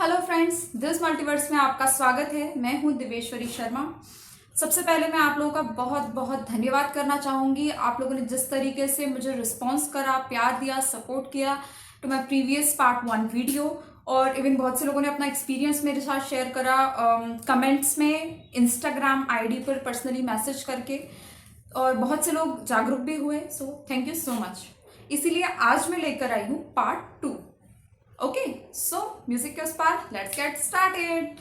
Hello friends, this multiverse में आपका स्वागत है। मैं हूं दिवेश्वरी शर्मा। सबसे पहले मैं आप लोगों का बहुत बहुत धन्यवाद करना चाहूँगी। आप लोगों ने जिस तरीके से मुझे रिस्पॉन्स करा, प्यार दिया, सपोर्ट किया to my previous part 1 video, और इवन बहुत से लोगों ने अपना एक्सपीरियंस मेरे साथ शेयर करा कमेंट्स में, इंस्टाग्राम आईडी पर पर्सनली मैसेज करके, और बहुत से लोग जागरूक भी हुए। So thank you so much. इसीलिए आज मैं लेकर आई हूँ पार्ट 2। Okay, so music के उस पार, let's get started.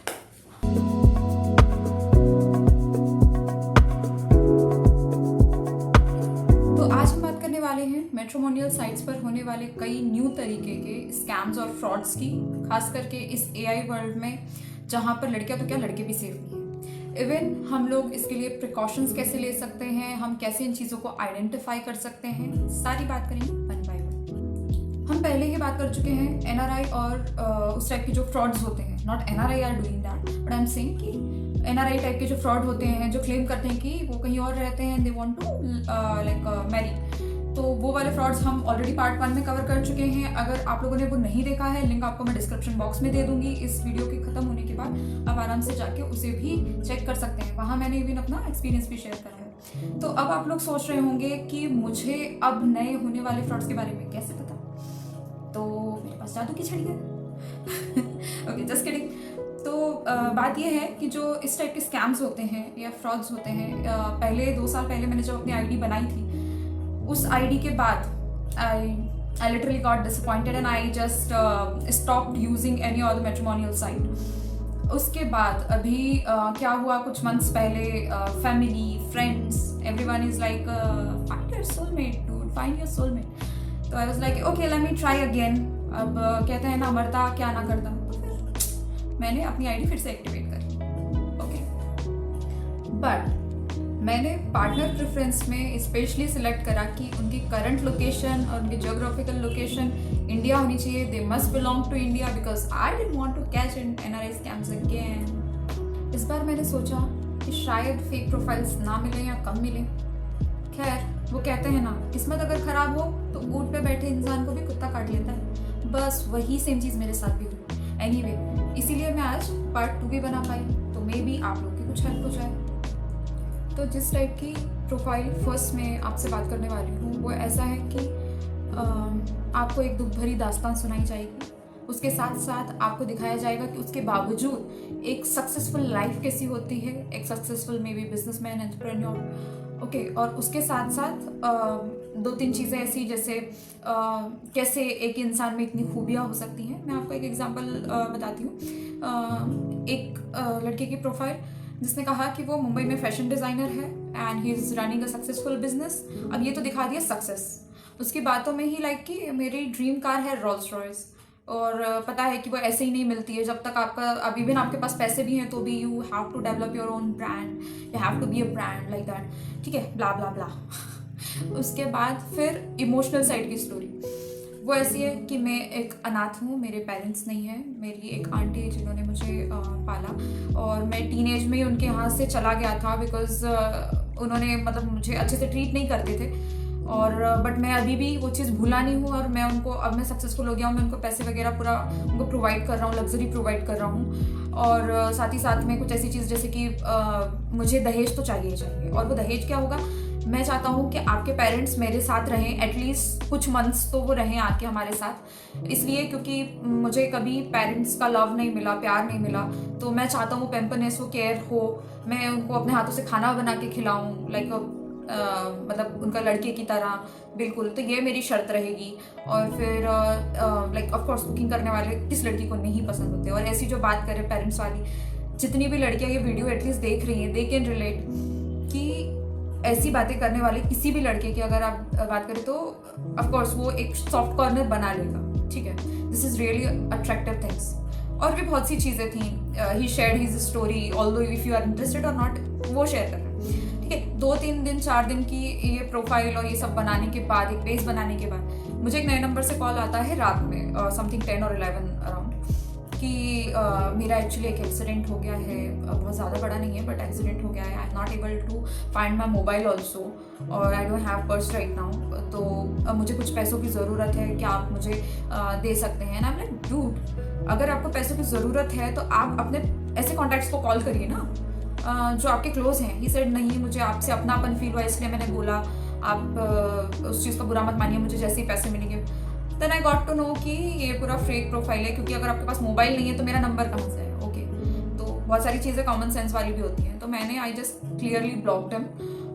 तो आज हम बात करने वाले हैं मैट्रिमोनियल साइट्स पर होने वाले कई न्यू तरीके के स्कैम्स और फ्रॉड्स की, खास करके इस AI वर्ल्ड में जहाँ पर लड़कियां तो क्या लड़के भी सेफ नहीं हैं। इवन हम लोग इसके लिए प्रिकॉशंस कैसे ले सकते हैं, हम कैसे इन चीज़ों को आइडेंटिफाई कर सकते हैं, सारी बात करेंगे वन बाय वन। हम पहले ही बात कर चुके हैं NRI और उस टाइप के जो फ्रॉड्स होते हैं। Not NRI are doing that, but I am saying कि NRI टाइप के जो फ्रॉड होते हैं, जो क्लेम करते हैं कि वो कहीं और रहते हैं, they want to like marry. तो वो वाले फ्रॉड्स हम ऑलरेडी पार्ट 1 में कवर कर चुके हैं। अगर आप लोगों ने वो नहीं देखा है, लिंक आपको मैं डिस्क्रिप्शन बॉक्स में दे दूंगी। इस वीडियो के खत्म होने के बाद आप आराम से जाके उसे भी चेक कर सकते हैं। वहाँ मैंने इवन अपना एक्सपीरियंस भी शेयर करा है। तो अब आप लोग सोच रहे होंगे कि मुझे अब नए होने वाले फ्रॉड्स के बारे में कैसे पता, तो मेरे पास जादू की छड़ी है। Okay, just kidding. तो बात यह है कि जो इस टाइप के स्कैम्स होते हैं या फ्रॉड्स होते हैं, पहले 2 साल पहले मैंने जब अपनी आईडी बनाई थी, उस आईडी के बाद I literally got disappointed and I just stopped using any of the matrimonial site. उसके बाद अभी क्या हुआ, कुछ मंथ्स पहले family, friends, everyone is like find your soulmate dude, find your soulmate. तो I was like okay, let me try again. अब कहते हैं ना, मरता क्या ना करता। तो फिर मैंने अपनी आईडी फिर से एक्टिवेट करी। ओके, बट मैंने पार्टनर प्रेफरेंस में स्पेशली सिलेक्ट करा कि उनकी करंट लोकेशन और उनकी जियोग्राफिकल लोकेशन इंडिया होनी चाहिए। They must belong to India because I didn't want to catch in NRI scams again. इस बार मैंने सोचा कि शायद फेक प्रोफाइल्स ना मिले या कम मिले। खैर, वो कहते हैं ना, किस्मत अगर खराब हो तो ऊंट पे बैठे इंसान को भी कुत्ता काट लेता है। बस वही सेम चीज़ मेरे साथ भी हुई। एनीवे, इसीलिए मैं आज पार्ट 2 भी बना पाई, तो मे बी आप लोग की कुछ हेल्प हो जाए। तो जिस टाइप की प्रोफाइल फर्स्ट में आपसे बात करने वाली हूँ, वो ऐसा है कि आपको एक दुख भरी दास्तान सुनाई जाएगी। उसके साथ साथ आपको दिखाया जाएगा कि उसके बावजूद एक सक्सेसफुल लाइफ कैसी होती है, एक successful may be businessman, entrepreneur. Okay, और उसके साथ साथ 2-3 चीज़ें ऐसी, जैसे कैसे एक इंसान में इतनी खूबियाँ हो सकती हैं। मैं आपको एक एग्जांपल बताती हूँ। एक लड़के की प्रोफाइल जिसने कहा कि वो मुंबई में फैशन डिज़ाइनर है and he is running a successful business. अब ये तो दिखा दिया सक्सेस, उसकी बातों में ही लाइक कि मेरी ड्रीम कार है रोल्स रॉयस, और पता है कि वो ऐसे ही नहीं मिलती है। जब तक आपका अब इवन आपके पास पैसे भी हैं तो भी you have to develop your own brand, you have to be a brand like that. ठीक है, ब्ला ब्ला ब्ला। उसके बाद फिर इमोशनल साइड की स्टोरी वो ऐसी है कि मैं एक अनाथ हूँ, मेरे पेरेंट्स नहीं हैं। मेरी एक आंटी है जिन्होंने मुझे पाला, और मैं टीनेज में ही उनके यहाँ से चला गया था बिकॉज उन्होंने मतलब मुझे अच्छे से ट्रीट नहीं करते थे। और बट मैं अभी भी वो चीज़ भूला नहीं हूँ, और मैं उनको, अब मैं सक्सेसफुल हो गया हूँ, मैं उनको पैसे वगैरह पूरा उनको प्रोवाइड कर रहा हूँ, लग्जरी प्रोवाइड कर रहा हूँ। और साथ ही साथ में कुछ ऐसी चीज़ जैसे कि मुझे दहेज तो चाहिए ही चाहिए। और वो दहेज क्या होगा, मैं चाहता हूँ कि आपके पेरेंट्स मेरे साथ रहें, एटलीस्ट कुछ मंथ्स तो वो रहें आके हमारे साथ। इसलिए क्योंकि मुझे कभी पेरेंट्स का लव नहीं मिला, प्यार नहीं मिला, तो मैं चाहता हूँ पैम्परनेस हो, केयर हो, मैं उनको अपने हाथों से खाना बना के खिलाऊँ, लाइक मतलब उनका लड़के की तरह बिल्कुल। तो ये मेरी शर्त रहेगी। और फिर लाइक ऑफ कोर्स कुकिंग करने वाले किस लड़की को नहीं पसंद होते। और ऐसी जो बात करें पेरेंट्स वाली, जितनी भी लड़कियाँ ये वीडियो एटलीस्ट देख रही हैं, दे कैन रिलेट कि ऐसी बातें करने वाले किसी भी लड़के की अगर आप बात करें तो ऑफ कोर्स वो एक सॉफ्ट कॉर्नर बना लेगा। ठीक है, this is really attractive things. और भी बहुत सी चीज़ें थी। He shared his story, although if you are interested और नॉट, वो शेयर कर रहे हैं। ठीक है, 2-3 दिन 4 दिन की ये प्रोफाइल और ये सब बनाने के बाद, एक पेज बनाने के बाद, मुझे एक नए नंबर से कॉल आता है रात में, समथिंग 10 और 11 अराउंड, कि मेरा एक्चुअली एक एक्सीडेंट हो गया है। बहुत ज़्यादा बड़ा नहीं है बट एक्सीडेंट हो गया है। I am not able to find my mobile also, और I don't have purse right now. तो मुझे कुछ पैसों की ज़रूरत है, क्या आप मुझे दे सकते हैं? And I am like dude, अगर आपको पैसों की ज़रूरत है तो आप अपने ऐसे कॉन्टैक्ट्स को कॉल करिए ना, जो आपके क्लोज हैं। ही सेड नहीं, मुझे आपसे अपनापन फील हुआ इसलिए मैंने बोला, आप उस चीज़ का बुरा मत मानिए, मुझे जैसे ही पैसे मिलेंगे। Then I got to know कि ये पूरा फेक प्रोफाइल है, क्योंकि अगर आपके पास मोबाइल नहीं है तो मेरा नंबर कहाँ से है। ओके, तो बहुत सारी चीज़ें कॉमन सेंस वाली भी होती हैं। तो मैंने I just clearly blocked him,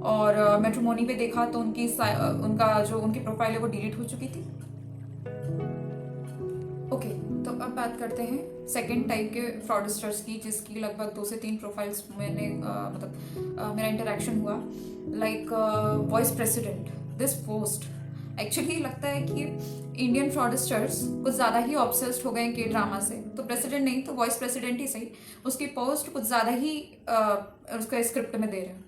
और मैट्रिमोनी पे देखा तो उनका जो उनकी प्रोफाइल है वो डिलीट हो चुकी थी। ओके, तो अब बात करते हैं सेकंड टाइप के फ्रॉडस्टर्स की, जिसकी लगभग 2 से 3 प्रोफाइल्स मैंने मेरा इंटरेक्शन हुआ। Like vice president, this post actually लगता है कि इंडियन फ्रॉडस्टर्स कुछ ज़्यादा ही ऑब्सेस्ड हो गए हैं के ड्रामा से। तो प्रेसिडेंट नहीं तो वॉइस प्रेसिडेंट ही सही, उसकी पोस्ट कुछ ज़्यादा ही उसका स्क्रिप्ट में दे रहे हैं।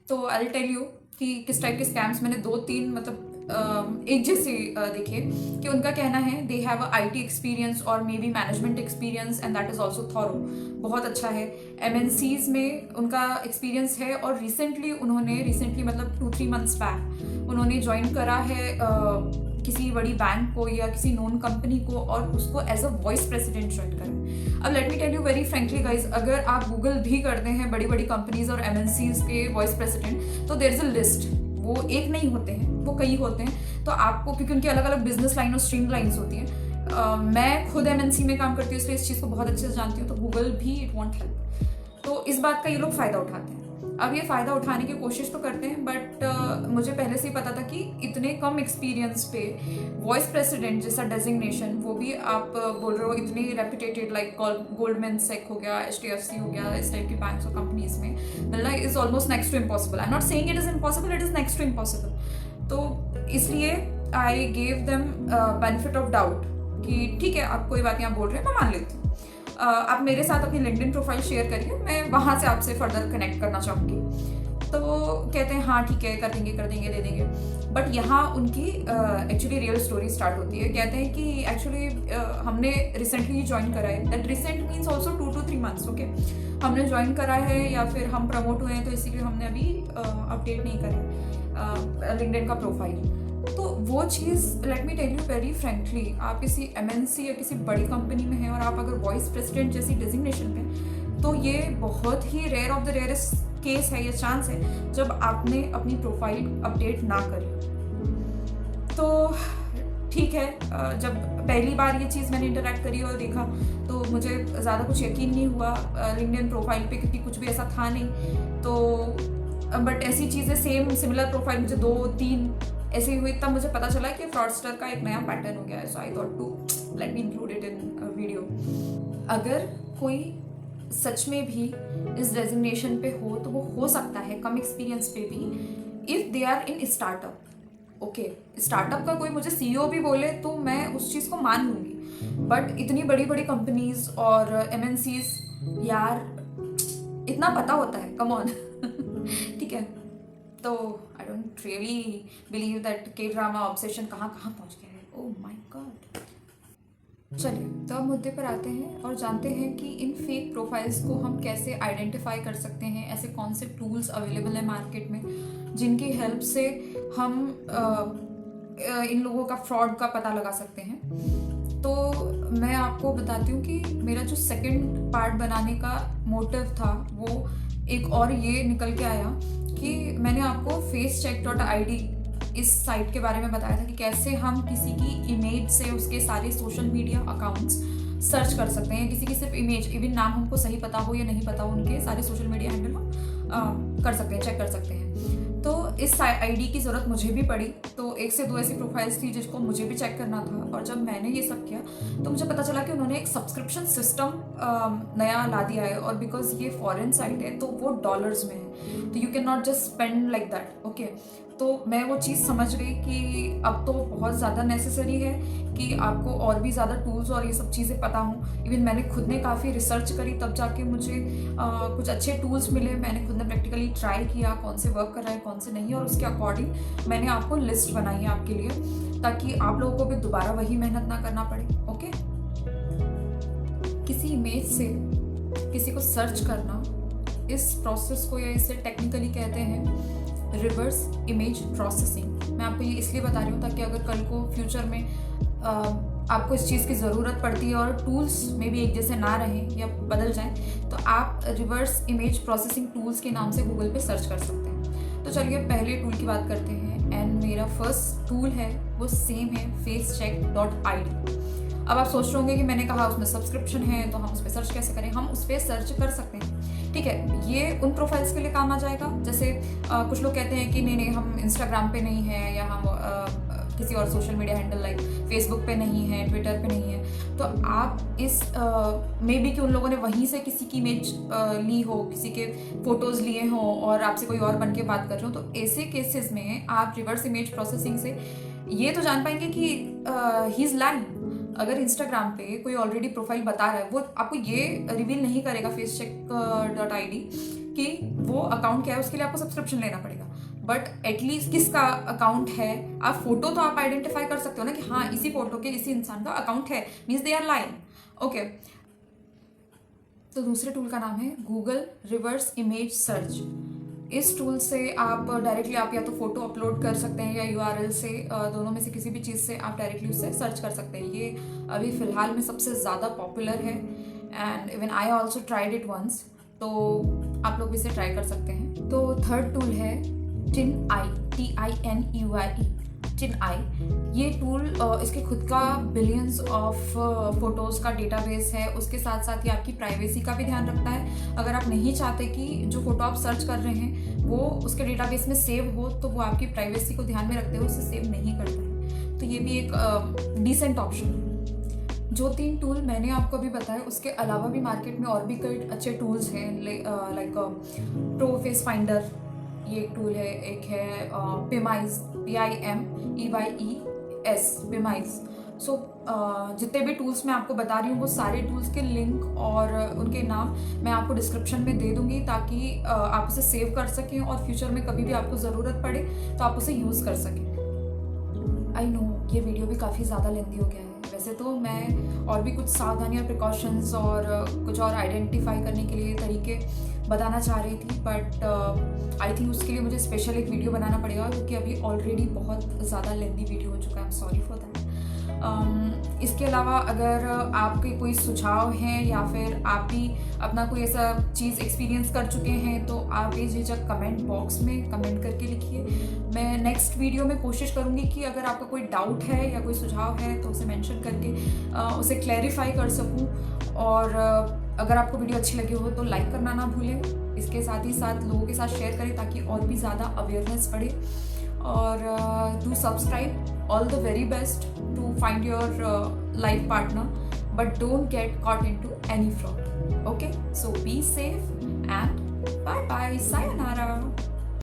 तो आई विल टेल यू कि किस टाइप के स्कैम्स मैंने 2-3 एक जैसे देखे कि उनका कहना है they have a IT experience और may be management experience and that is also thorough, बहुत अच्छा है। MNCs में उनका एक्सपीरियंस है, और रिसेंटली मतलब 2-3 मंथ्स बैक उन्होंने ज्वाइन करा है किसी बड़ी बैंक को या किसी नोन कंपनी को, और उसको as a vice president join करें। अब let me tell you very frankly guys, अगर आप गूगल भी करते हैं बड़ी बड़ी कंपनीज और MNCs के वॉइस प्रेसिडेंट, तो देयर इज अ लिस्ट, वो एक नहीं होते हैं, वो कई होते हैं। तो आपको, क्योंकि उनकी अलग अलग बिजनेस लाइन और स्ट्रीम लाइन्स होती हैं, मैं खुद MNC में काम करती हूँ इसलिए इस चीज़ को बहुत अच्छे से जानती हूँ। तो गूगल भी इट वॉन्ट हेल्प, तो इस बात का ये लोग फ़ायदा उठाते हैं। अब ये फ़ायदा उठाने की कोशिश तो करते हैं, बट मुझे पहले से ही पता था कि इतने कम एक्सपीरियंस पे वॉइस प्रेसिडेंट जैसा डेजिग्नेशन, वो भी आप बोल रहे हो इतनी रेपुटेटेड लाइक गोल्डमैन सैक हो गया, HDFC हो गया, इस टाइप की बैंक्स और कंपनीज में मिलना is almost next to impossible. I am not saying it is impossible, it is next to impossible. तो इसलिए I gave them benefit of doubt कि ठीक है, आप कोई बात यहाँ बोल रहे हैं, मैं मान लेती हूँ। आप मेरे साथ अपनी लिंक्डइन प्रोफाइल शेयर करिए, मैं वहाँ से आपसे फर्दर कनेक्ट करना चाहूँगी। तो कहते हैं हाँ ठीक है, कर देंगे दे देंगे। बट यहाँ उनकी एक्चुअली रियल स्टोरी स्टार्ट होती है। कहते हैं कि एक्चुअली हमने रिसेंटली ज्वाइन करा है, that recent means also 2 to 3 months। Okay, हमने ज्वाइन करा है या फिर हम प्रमोट हुए हैं, तो इसीलिए हमने अभी अपडेट नहीं करा लिंक्डइन का प्रोफाइल। तो वो चीज़, let me tell you very frankly, आप किसी MNC या किसी बड़ी कंपनी में हैं और आप अगर वॉइस प्रेसिडेंट जैसी डेजिग्नेशन पे, तो ये बहुत ही rare of the rarest case है या चांस है जब आपने अपनी प्रोफाइल अपडेट ना करी। तो ठीक है, जब पहली बार ये चीज़ मैंने इंटरेक्ट करी और देखा तो मुझे ज़्यादा कुछ यकीन नहीं हुआ लिंक्डइन प्रोफाइल पे, क्योंकि कुछ भी ऐसा था नहीं। तो बट ऐसी चीज़ें सिमिलर प्रोफाइल मुझे 2-3 ऐसे ही हुई, तब मुझे पता चला कि फ्रॉडस्टर का एक नया पैटर्न हो गया है। So I thought to let me include it in video. अगर कोई सच में भी इस डेजिग्नेशन पे हो तो वो हो सकता है कम एक्सपीरियंस पे भी, if they are in startup. Okay, startup का कोई मुझे CEO भी बोले तो मैं उस चीज़ को मान लूँगी, बट इतनी बड़ी बड़ी कंपनीज और MNCs, यार इतना पता होता है, कम ऑन ठीक है। तो I don't really believe that के ड्रामा ऑब्सेशन कहाँ कहाँ पहुँच गया है। Oh my God. चलिए, तो अब मुद्दे पर आते हैं और जानते हैं कि इन फेक प्रोफाइल्स को हम कैसे आइडेंटिफाई कर सकते हैं। ऐसे कौन से टूल्स अवेलेबल हैं मार्केट में जिनकी हेल्प से हम इन लोगों का फ्रॉड का पता लगा सकते हैं। तो मैं आपको बताती हूँ कि मेरा जो सेकंड पार्ट बनाने का मोटिव था वो एक और ये निकल के आया कि मैंने आपको facecheck.id इस साइट के बारे में बताया था कि कैसे हम किसी की इमेज से उसके सारे सोशल मीडिया अकाउंट्स सर्च कर सकते हैं। किसी की सिर्फ इमेज, इवन नाम हमको सही पता हो या नहीं पता हो, उनके सारे सोशल मीडिया हैंडल हम कर सकते हैं, चेक कर सकते हैं। तो इस ID की ज़रूरत मुझे भी पड़ी, तो 1 से 2 ऐसी प्रोफाइल्स थी जिसको मुझे भी चेक करना था। और जब मैंने ये सब किया तो मुझे पता चला कि उन्होंने एक सब्सक्रिप्शन सिस्टम नया ला दिया है, और बिकॉज ये फॉरेन साइट है तो वो डॉलर्स में है, तो you can not just spend like that. Okay, तो मैं वो चीज़ समझ गई कि अब तो बहुत ज़्यादा नेसेसरी है कि आपको और भी ज़्यादा टूल्स और ये सब चीज़ें पता हों। इवन मैंने खुद ने काफ़ी रिसर्च करी, तब जाके मुझे कुछ अच्छे टूल्स मिले। मैंने खुद ने प्रैक्टिकली ट्राई किया कौन से वर्क कर रहा है कौन से नहीं, और उसके अकॉर्डिंग मैंने आपको लिस्ट बनाई है आपके लिए, ताकि आप लोगों को भी दोबारा वही मेहनत ना करना पड़े। ओके, किसी इमेज से किसी को सर्च करना, इस प्रोसेस को या इसे टेक्निकली कहते हैं रिवर्स इमेज प्रोसेसिंग। मैं आपको ये इसलिए बता रही हूँ ताकि अगर कल को फ्यूचर में आपको इस चीज़ की ज़रूरत पड़ती है और टूल्स में भी एक जैसे ना रहें या बदल जाएं, तो आप रिवर्स इमेज प्रोसेसिंग टूल्स के नाम से गूगल पे सर्च कर सकते हैं। तो चलिए पहले टूल की बात करते हैं, एंड मेरा फर्स्ट टूल है वो सेम है, facecheck.id। अब आप सोच रहे होंगे कि मैंने कहा उसमें सब्सक्रिप्शन है तो हम उस पर सर्च कैसे करें। हम उस पर सर्च कर सकते हैं, ठीक है। ये उन प्रोफाइल्स के लिए काम आ जाएगा जैसे कुछ लोग कहते हैं कि नहीं हम इंस्टाग्राम पे नहीं है, या हम किसी और social media handle like Facebook पे नहीं है, ट्विटर पे नहीं है, तो आप इस मे बी कि उन लोगों ने वहीं से किसी की इमेज ली हो, किसी के फोटोज़ लिए हो और आपसे कोई और बन के बात कर रहे हो, तो ऐसे केसेस में आप रिवर्स इमेज प्रोसेसिंग से ये तो जान पाएंगे कि ही इज़ लाइंग। अगर इंस्टाग्राम पे कोई ऑलरेडी प्रोफाइल बता रहा है, वो आपको ये रिवील नहीं करेगा facecheck.id कि वो अकाउंट क्या है, उसके लिए आपको सब्सक्रिप्शन लेना पड़ेगा। बट एटलीस्ट किसका अकाउंट है, आप फोटो तो आप आइडेंटिफाई कर सकते हो ना कि हाँ इसी फोटो के इसी इंसान का अकाउंट है, means they are lying. Okay, तो दूसरे टूल का नाम है गूगल रिवर्स इमेज सर्च। इस टूल से आप डायरेक्टली आप या तो फोटो अपलोड कर सकते हैं या यूआरएल से, दोनों में से किसी भी चीज़ से आप डायरेक्टली उससे सर्च कर सकते हैं। ये अभी फ़िलहाल में सबसे ज़्यादा पॉपुलर है and even I also tried it once, तो आप लोग भी इसे ट्राई कर सकते हैं। तो थर्ड टूल है TinEye, TINEUIE, TinEye। ये टूल इसके खुद का बिलियंस ऑफ फोटोज़ का डेटाबेस है, उसके साथ साथ ये आपकी प्राइवेसी का भी ध्यान रखता है। अगर आप नहीं चाहते कि जो फोटो आप सर्च कर रहे हैं वो उसके डेटाबेस में सेव हो, तो वो आपकी प्राइवेसी को ध्यान में रखते हुए उसे सेव नहीं करता है, तो ये भी एक डिसेंट ऑप्शन है। जो 3 टूल मैंने आपको अभी बताया, उसके अलावा भी मार्केट में और भी कई अच्छे टूल्स हैं, लाइक प्रो फेस फाइंडर, ये एक टूल है। एक है Pimize, PIMEYES, Pimize। सो जितने भी टूल्स मैं आपको बता रही हूँ वो सारे टूल्स के लिंक और उनके नाम मैं आपको डिस्क्रिप्शन में दे दूँगी, ताकि आप उसे सेव कर सकें और फ्यूचर में कभी भी आपको ज़रूरत पड़े तो आप उसे यूज़ कर सकें। आई नो ये वीडियो भी काफ़ी ज़्यादा लेंदी हो गया है, वैसे तो मैं और भी कुछ सावधानी और प्रिकॉशंस और कुछ और आइडेंटिफाई करने के लिए तरीके बताना चाह रही थी, बट आई थिंक उसके लिए मुझे स्पेशल एक वीडियो बनाना पड़ेगा, क्योंकि अभी ऑलरेडी बहुत ज़्यादा लेंदी वीडियो हो चुका है। I am sorry for that. इसके अलावा अगर आपके कोई सुझाव हैं या फिर आप भी अपना कोई ऐसा चीज़ एक्सपीरियंस कर चुके हैं, तो आप बेझिझक कमेंट बॉक्स में कमेंट करके लिखिए। मैं नेक्स्ट वीडियो में कोशिश करूँगी कि अगर आपका कोई डाउट है या कोई सुझाव है तो उसे मेंशन करके उसे क्लैरिफाई कर सकूँ। और अगर आपको वीडियो अच्छी लगी हो तो लाइक करना ना भूलें। इसके साथ ही साथ लोगों के साथ शेयर करें ताकि और भी ज़्यादा अवेयरनेस बढ़े। और do subscribe. All the very best to find your life partner, but don't get caught into any fraud. Okay, so be safe and bye bye, sayonara.